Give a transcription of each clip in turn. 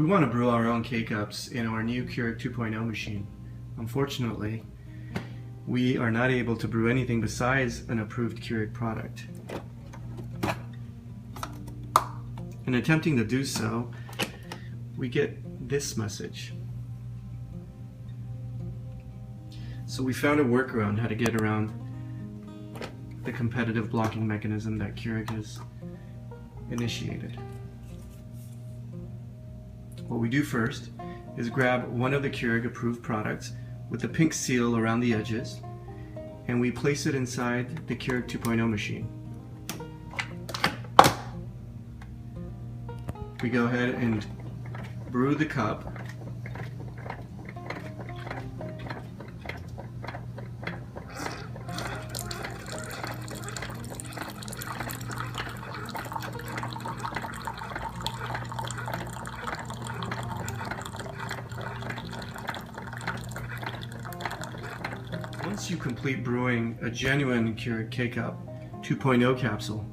We want to brew our own K-Cups in our new Keurig 2.0 machine. Unfortunately, we are not able to brew anything besides an approved Keurig product. In attempting to do so, we get this message. So we found a workaround how to get around the competitive blocking mechanism that Keurig has initiated. What we do first is grab one of the Keurig approved products with the pink seal around the edges, and we place it inside the Keurig 2.0 machine. We go ahead and brew the cup. Once you complete brewing a genuine Keurig K-Cup 2.0 capsule,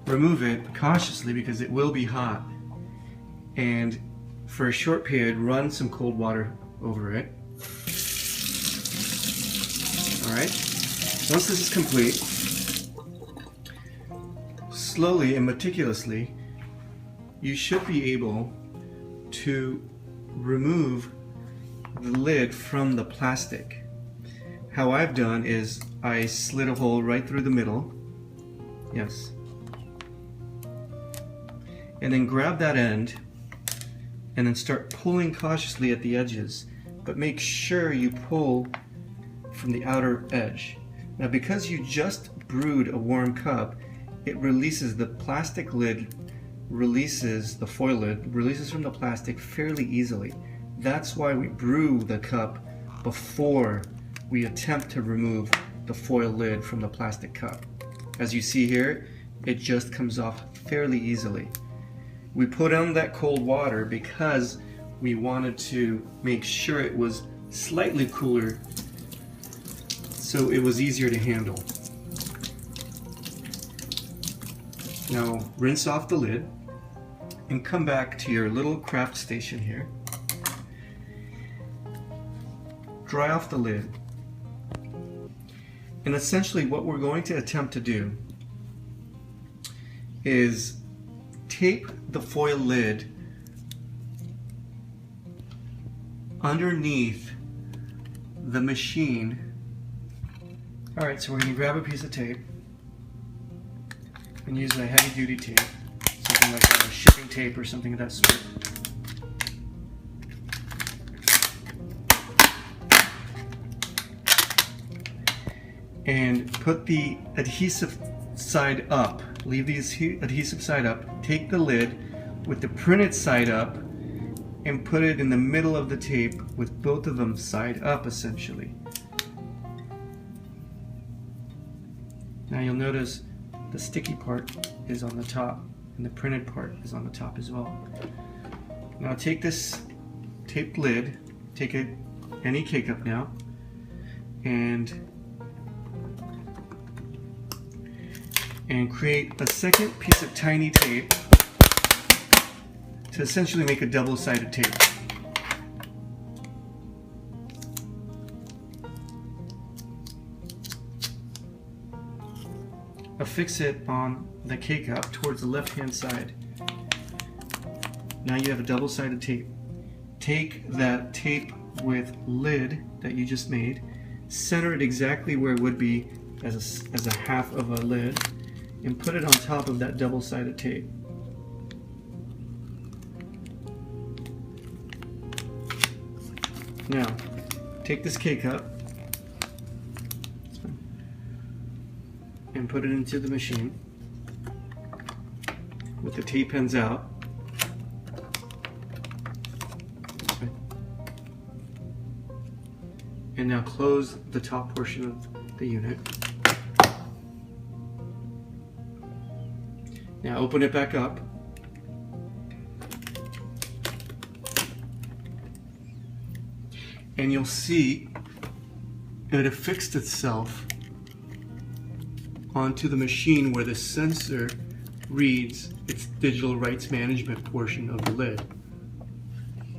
remove it cautiously because it will be hot, and for a short period run some cold water over it. Alright, once this is complete, slowly and meticulously you should be able to remove the lid from the plastic. How I've done is I slit a hole right through the middle, yes, and then grab that end and then start pulling cautiously at the edges, but make sure you pull from the outer edge. Now, because you just brewed a warm cup, it releases the plastic lid, the foil lid releases from the plastic fairly easily. That's why we brew the cup before we attempt to remove the foil lid from the plastic cup. As you see here, it just comes off fairly easily. We put on that cold water because we wanted to make sure it was slightly cooler so it was easier to handle. Now rinse off the lid and come back to your little craft station here. Dry off the lid. And essentially what we're going to attempt to do is tape the foil lid underneath the machine. Alright, so we're going to grab a piece of tape and use a heavy duty tape, something like a shipping tape or something of that sort. And put the adhesive side up. Leave the adhesive side up. Take the lid with the printed side up and put it in the middle of the tape with both of them side up, essentially. Now you'll notice the sticky part is on the top and the printed part is on the top as well. Now take this taped lid, take any K-Cup now, and create a second piece of tiny tape to essentially make a double-sided tape. Affix it on the K-Cup towards the left-hand side. Now you have a double-sided tape. Take that tape with lid that you just made, center it exactly where it would be as a half of a lid, and put it on top of that double-sided tape. Now, take this K-Cup and put it into the machine with the tape ends out. And now close the top portion of the unit. Now open it back up. And you'll see it affixed itself onto the machine where the sensor reads its digital rights management portion of the lid.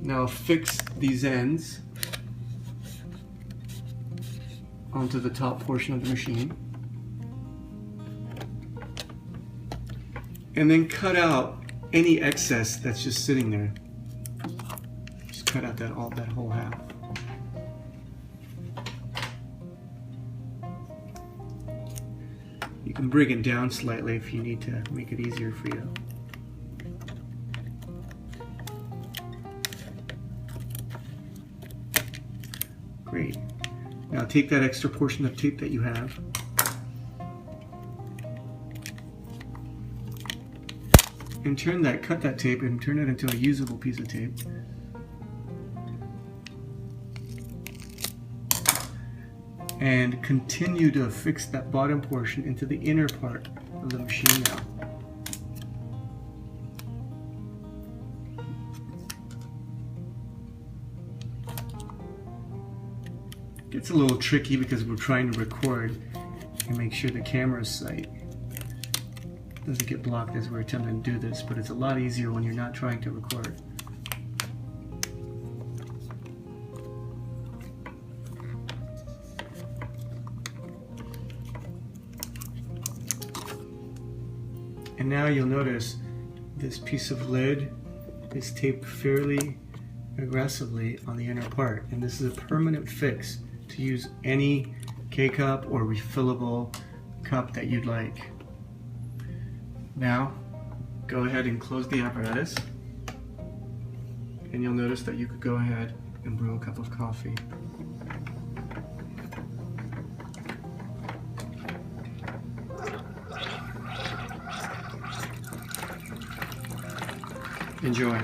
Now fix these ends onto the top portion of the machine. And then cut out any excess that's just sitting there. Just cut out that whole half. You can bring it down slightly if you need to make it easier for you. Great. Now take that extra portion of tape that you have and cut that tape and turn it into a usable piece of tape. And continue to affix that bottom portion into the inner part of the machine now. It's a little tricky because we're trying to record and make sure the camera's sight doesn't get blocked as we're attempting to do this, but it's a lot easier when you're not trying to record. And now you'll notice this piece of lid is taped fairly aggressively on the inner part, and this is a permanent fix to use any K-cup or refillable cup that you'd like. Now, go ahead and close the apparatus, and you'll notice that you could go ahead and brew a cup of coffee. Enjoy.